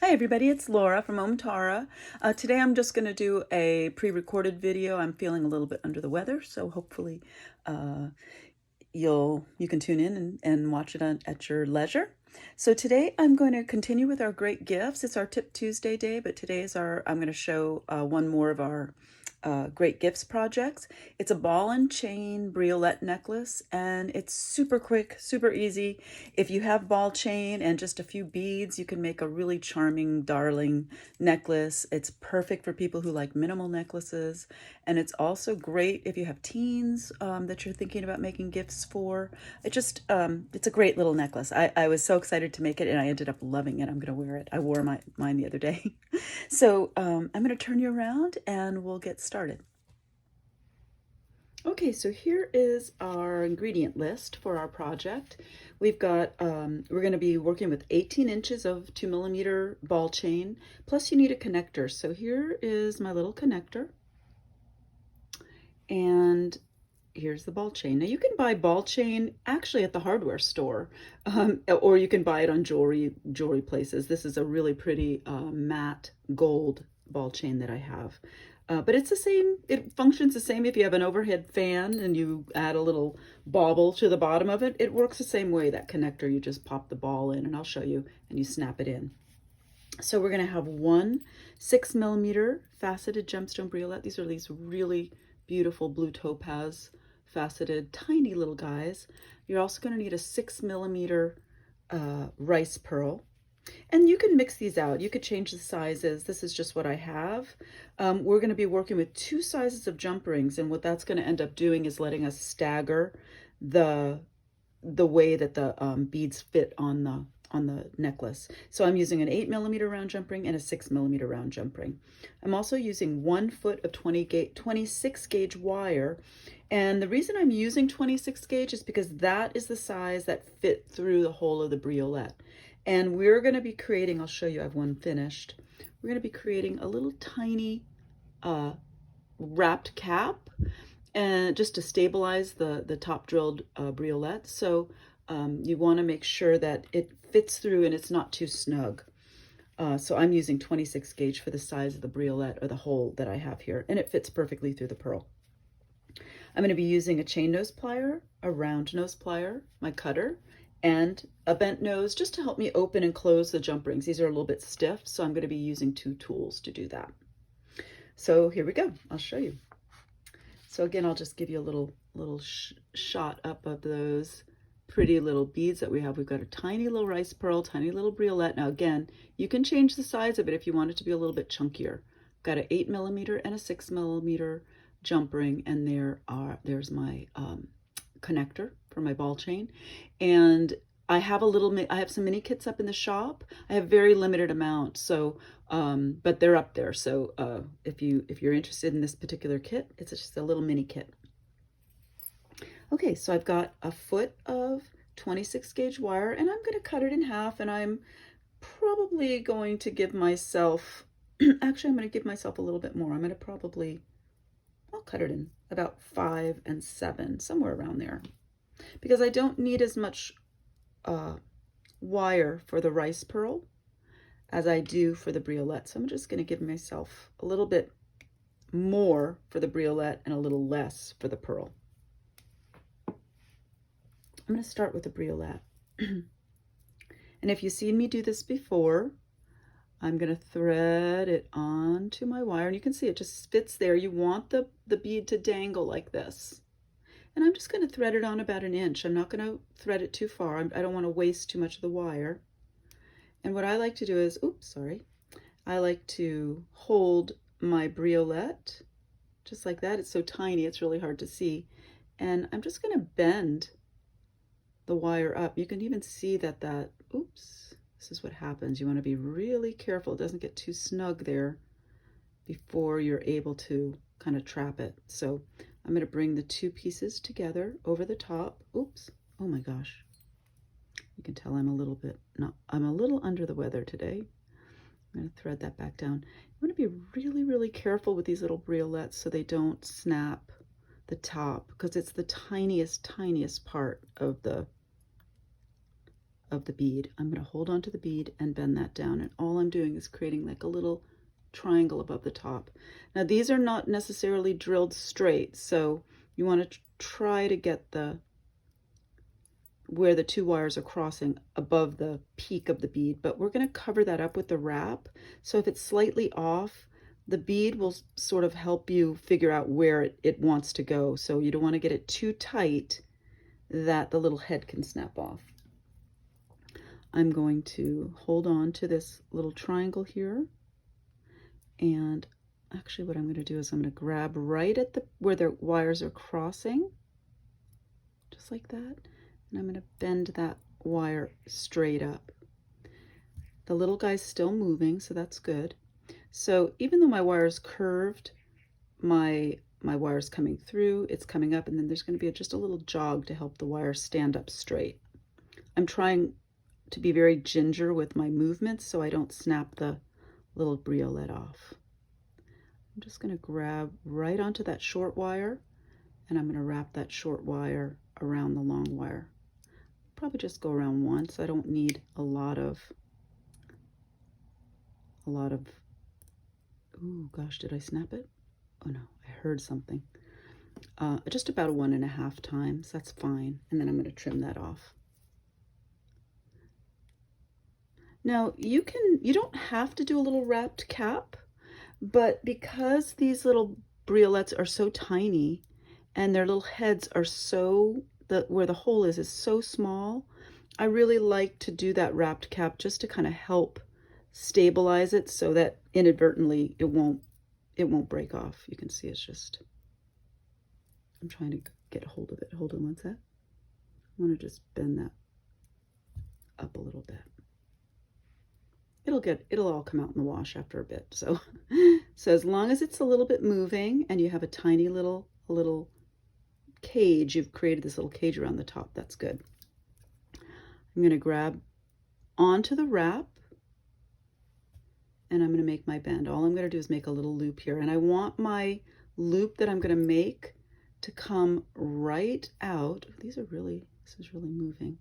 Hi everybody, it's Laura from Omtara. Today I'm just going to do a pre-recorded video. I'm feeling a little bit under the weather, so hopefully uh, you can tune in and watch it at your leisure. So today I'm going to continue with our great gifts. It's our Tip Tuesday day, but today is I'm going to show one more of our great gifts projects. It's a ball and chain Briolette necklace, and it's super quick, super easy. If you have ball chain and just a few beads, you can make a really charming, darling necklace. It's perfect for people who like minimal necklaces, and it's also great if you have teens that you're thinking about making gifts for. It's a great little necklace. I was so excited to make it, and I ended up loving it. I'm going to wear it. I wore mine the other day. So I'm going to turn you around and we'll get started. Okay, so here is our ingredient list for our project. We've got, we're going to be working with 18 inches of 2mm ball chain, plus you need a connector. So here is my little connector. And here's the ball chain. Now you can buy ball chain actually at the hardware store, or you can buy it on jewelry places. This is a really pretty matte gold ball chain that I have. But it's the same, it functions the same if you have an overhead fan and you add a little bauble to the bottom of it. It works the same way, that connector. You just pop the ball in, and I'll show you, and you snap it in. So we're going to have one 6mm faceted gemstone briolette. These are these really beautiful blue topaz faceted tiny little guys. You're also going to need a 6mm rice pearl. And you can mix these out. You could change the sizes. This is just what I have. We're going to be working with 2 sizes of jump rings, and what that's going to end up doing is letting us stagger the way that the beads fit on the necklace. So I'm using an 8mm round jump ring and a 6mm round jump ring. I'm also using 1 foot of 26 gauge wire. And the reason I'm using 26 gauge is because that is the size that fit through the whole of the briolette. And we're going to be creating, I'll show you, I have one finished. We're going to be creating a little tiny wrapped cap, and just to stabilize the top drilled briolette. So you want to make sure that it fits through and it's not too snug. So I'm using 26 gauge for the size of the briolette, or the hole that I have here, and it fits perfectly through the pearl. I'm going to be using a chain nose plier, a round nose plier, my cutter, and a bent nose just to help me open and close the jump rings. These are a little bit stiff, so I'm going to be using 2 tools to do that. So here we go. I'll show you. So again, I'll just give you a little shot up of those pretty little beads that we have. We've got a tiny little rice pearl, tiny little briolette. Now again, you can change the size of it if you want it to be a little bit chunkier. I've got an 8mm and a 6mm jump ring, and there's my connector for my ball chain. And I have some mini kits up in the shop. I have very limited amount, so but they're up there. So if you're interested in this particular kit, it's just a little mini kit. Okay, so I've got a foot of 26 gauge wire, and I'm going to cut it in half, and I'm probably going to give myself, actually I'm going to give myself a little bit more. I'll cut it in about 5 and 7, somewhere around there, because I don't need as much wire for the rice pearl as I do for the briolette. So I'm just going to give myself a little bit more for the briolette and a little less for the pearl. I'm going to start with the briolette. And if you've seen me do this before, I'm going to thread it onto my wire, and you can see it just fits there. You want the bead to dangle like this. And I'm just going to thread it on about 1 inch. I'm not going to thread it too far. I don't want to waste too much of the wire. And what I like to do is, I like to hold my briolette just like that. It's so tiny, it's really hard to see. And I'm just going to bend the wire up. You can even see that this is what happens. You want to be really careful it doesn't get too snug there before you're able to kind of trap it. So I'm going to bring the 2 pieces together over the top. Oops. Oh my gosh. You can tell I'm a little under the weather today. I'm going to thread that back down. You want to be really, really careful with these little briolettes so they don't snap the top, because it's the tiniest part of the of the bead. I'm going to hold on to the bead and bend that down, and all I'm doing is creating like a little triangle above the top. Now these are not necessarily drilled straight, so you want to try to get the where the two wires are crossing above the peak of the bead, but we're going to cover that up with the wrap. So if it's slightly off, the bead will sort of help you figure out where it wants to go. So you don't want to get it too tight that the little head can snap off. I'm going to hold on to this little triangle here, and actually what I'm going to do is I'm going to grab right at the where the wires are crossing, just like that. And I'm going to bend that wire straight up. The little guy's still moving, so that's good. So even though my wire is curved, my wire's coming through, it's coming up, and then there's going to be just a little jog to help the wire stand up straight. I'm trying to be very ginger with my movements so I don't snap the little briolette off. I'm just going to grab right onto that short wire, and I'm going to wrap that short wire around the long wire. Probably just go around once. I don't need a lot of, ooh, gosh, did I snap it? Oh no, I heard something. Just about 1.5 times, that's fine. And then I'm going to trim that off. Now you don't have to do a little wrapped cap, but because these little briolettes are so tiny and their little heads are so, where the hole is so small, I really like to do that wrapped cap just to kind of help stabilize it so that inadvertently it won't break off. You can see it's just, I'm trying to get a hold of it. Hold on one sec. I want to just bend that up a little bit. It'll all come out in the wash after a bit. So as long as it's a little bit moving and you have a tiny little cage, you've created this little cage around the top, that's good. I'm going to grab onto the wrap and I'm going to make my bend. All I'm going to do is make a little loop here, and I want my loop that I'm going to make to come right out. This is really moving.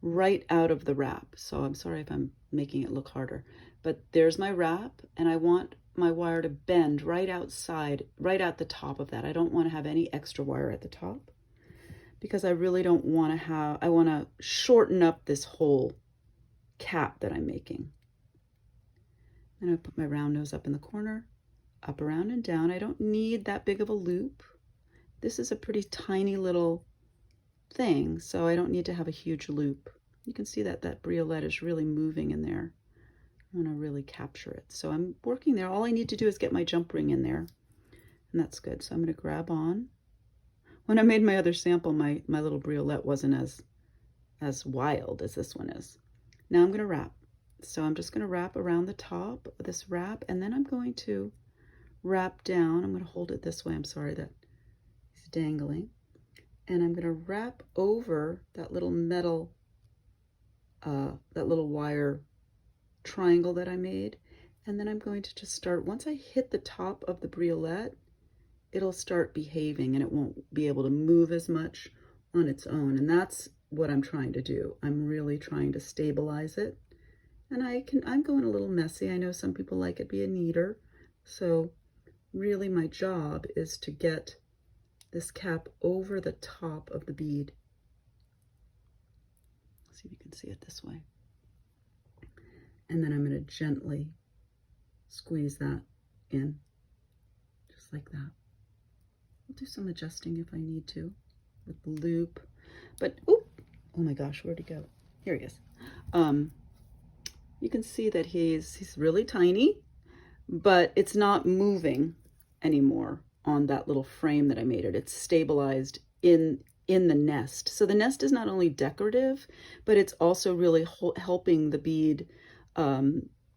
Right out of the wrap. So I'm sorry if I'm making it look harder, but there's my wrap, and I want my wire to bend right outside, right at the top of that. I don't want to have any extra wire at the top because I really don't want to have, I want to shorten up this whole cap that I'm making. And I put my round nose up in the corner, up, around, and down. I don't need that big of a loop. This is a pretty tiny little thing, so I don't need to have a huge loop. You can see that that briolette is really moving in there. I want to really capture it. So I'm working there. All I need to do is get my jump ring in there, and that's good. So I'm going to grab on. When I made my other sample, my little briolette wasn't as wild as this one is. Now I'm going to wrap. So I'm just going to wrap around the top of this wrap, and then I'm going to wrap down. I'm going to hold it this way. I'm sorry that it's dangling. And I'm going to wrap over that little metal, that little wire triangle that I made. And then I'm going to just start, once I hit the top of the briolette, it'll start behaving and it won't be able to move as much on its own. And that's what I'm trying to do. I'm really trying to stabilize it. And I'm going a little messy. I know some people like it being neater. So really my job is to get this cap over the top of the bead. Let's see if you can see it this way. And then I'm going to gently squeeze that in, just like that. I'll do some adjusting if I need to with the loop. But, oh my gosh, where'd he go? Here he is. You can see that he's really tiny, but it's not moving anymore on that little frame that I made it. It's stabilized in the nest. So the nest is not only decorative, but it's also really helping the bead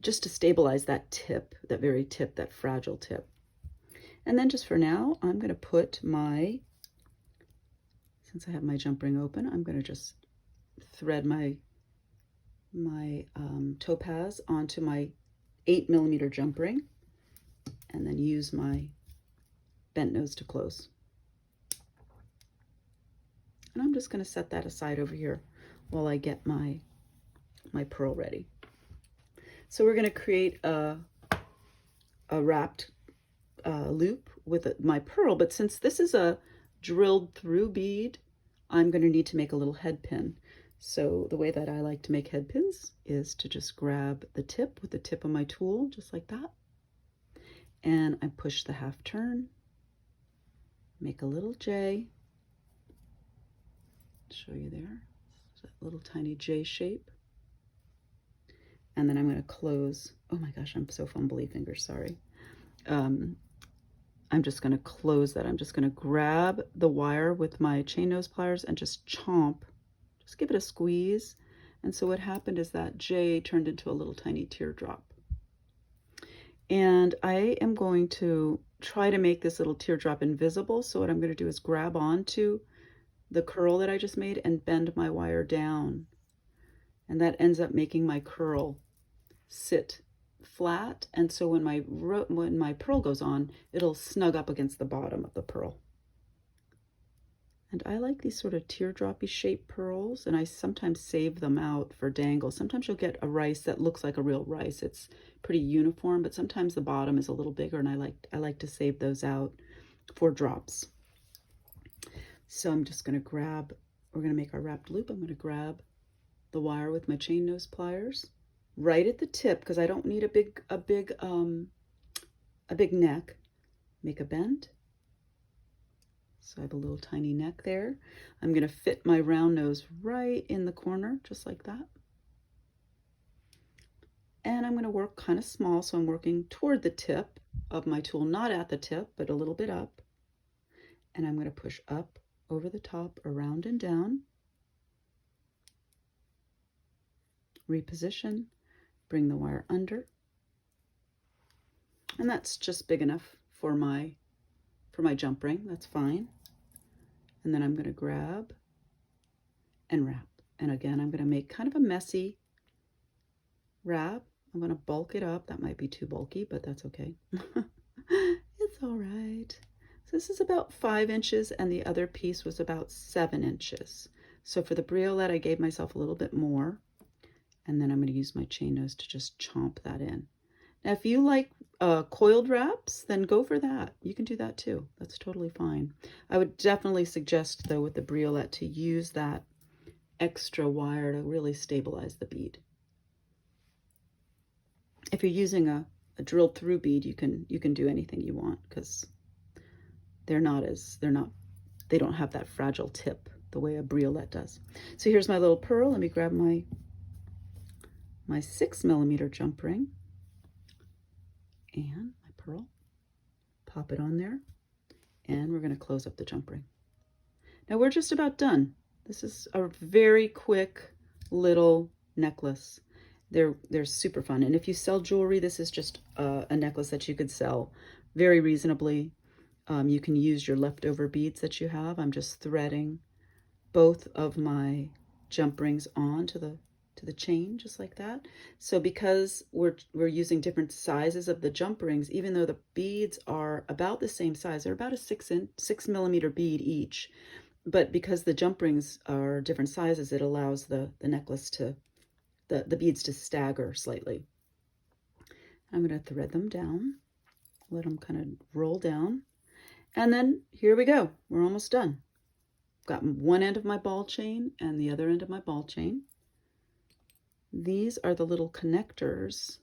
just to stabilize that tip, that very tip, that fragile tip. And then just for now, I'm going to put my, since I have my jump ring open, I'm going to just thread my topaz onto my 8mm jump ring, and then use my bent nose to close. And I'm just going to set that aside over here while I get my pearl ready. So we're going to create a wrapped loop with my pearl, but since this is a drilled through bead, I'm going to need to make a little head pin. So the way that I like to make head pins is to just grab the tip with the tip of my tool, just like that. And I push the half turn, make a little J, show you there, that little tiny J shape. And then I'm going to close, oh my gosh, I'm so fumbly fingers, sorry. I'm just going to close that. I'm just going to grab the wire with my chain nose pliers and just chomp. Just give it a squeeze. And so what happened is that J turned into a little tiny teardrop. And I am going to try to make this little teardrop invisible. So what I'm going to do is grab onto the curl that I just made and bend my wire down. And that ends up making my curl sit flat, and so when my pearl goes on, it'll snug up against the bottom of the pearl. And I like these sort of teardroppy shaped pearls, and I sometimes save them out for dangles. Sometimes you'll get a rice that looks like a real rice. It's pretty uniform, but sometimes the bottom is a little bigger, and I like to save those out for drops. So I'm just going to grab, we're going to make our wrapped loop. I'm going to grab the wire with my chain nose pliers right at the tip, because I don't need a big neck. Make a bend. So I have a little tiny neck there. I'm going to fit my round nose right in the corner, just like that. And I'm going to work kind of small, so I'm working toward the tip of my tool, not at the tip, but a little bit up. And I'm going to push up over the top, around and down. Reposition. Bring the wire under, and that's just big enough for my jump ring. That's fine. And then I'm going to grab and wrap, and again I'm going to make kind of a messy wrap. I'm going to bulk it up. That might be too bulky, but that's okay. It's all right. So this is about 5 inches, and the other piece was about 7 inches. So for the briolette I gave myself a little bit more. And then I'm going to use my chain nose to just chomp that in. Now, if you like coiled wraps, then go for that. You can do that too. That's totally fine. I would definitely suggest, though, with the briolette to use that extra wire to really stabilize the bead. If you're using a drilled through bead, you can do anything you want, because they don't have that fragile tip the way a briolette does. So here's my little pearl. Let me grab my 6mm jump ring and my pearl, pop it on there, and we're going to close up the jump ring. Now we're just about done. This is a very quick little necklace. They're super fun, and if you sell jewelry, this is just a necklace that you could sell very reasonably. You can use your leftover beads that you have. I'm just threading both of my jump rings onto the chain, just like that. So because we're using different sizes of the jump rings, even though the beads are about the same size, they're about a 6mm bead each, but because the jump rings are different sizes, it allows the necklace to, the beads to stagger slightly. I'm going to thread them down, let them kind of roll down, and then here we go. We're almost done. I've got one end of my ball chain and the other end of my ball chain. These are the little connectors.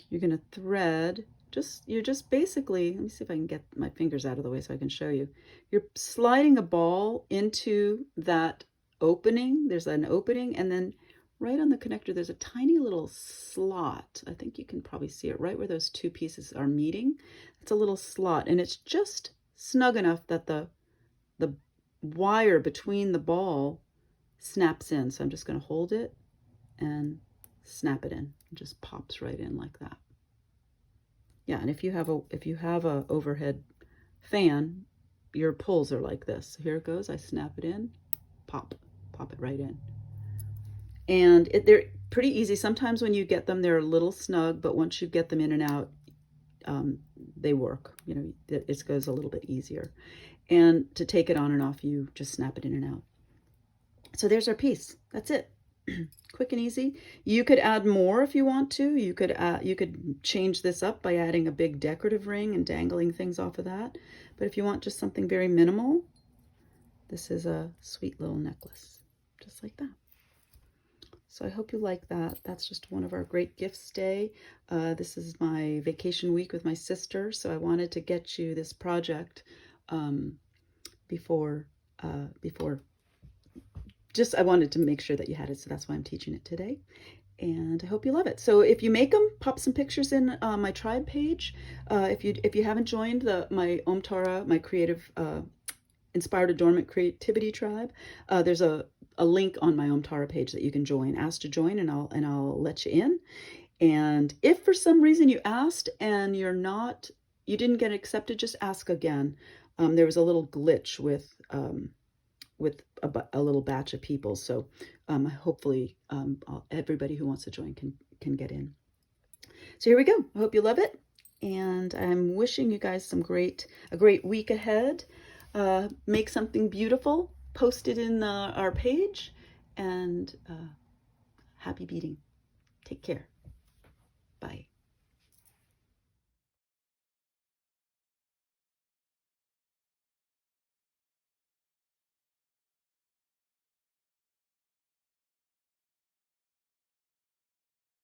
You're going to thread, you're just basically, let me see if I can get my fingers out of the way so I can show you. You're sliding a ball into that opening. There's an opening, and then right on the connector, there's a tiny little slot. I think you can probably see it right where those two pieces are meeting. It's a little slot, and it's just snug enough that the wire between the ball snaps in. So I'm just going to hold it and snap it in. It just pops right in like that. Yeah, and if you have a overhead fan, your pulls are like this. So here it goes. I snap it in, pop it right in. And they're pretty easy. Sometimes when you get them, they're a little snug, but once you get them in and out, they work. You know, it goes a little bit easier. And to take it on and off, you just snap it in and out. So there's our piece. That's it. Quick and easy. You could add more if you want to. You could change this up by adding a big decorative ring and dangling things off of that. But if you want just something very minimal, this is a sweet little necklace, just like that. So I hope you like that. That's just one of our great gifts today. This is my vacation week with my sister, so I wanted to get you this project before just I wanted to make sure that you had it, so that's why I'm teaching it today. And I hope you love it. So if you make them, pop some pictures in my tribe page. If you haven't joined my Om Tara, my creative Inspired Adornment Creativity Tribe, there's a link on my Om Tara page that you can join. Ask to join, and I'll let you in. And if for some reason you asked and you didn't get accepted, just ask again. There was a little glitch with a little batch of people, so hopefully everybody who wants to join can get in. So here we go. I hope you love it, and I'm wishing you guys a great week ahead. Make something beautiful, post it in our page, and happy beading. Take care. Bye.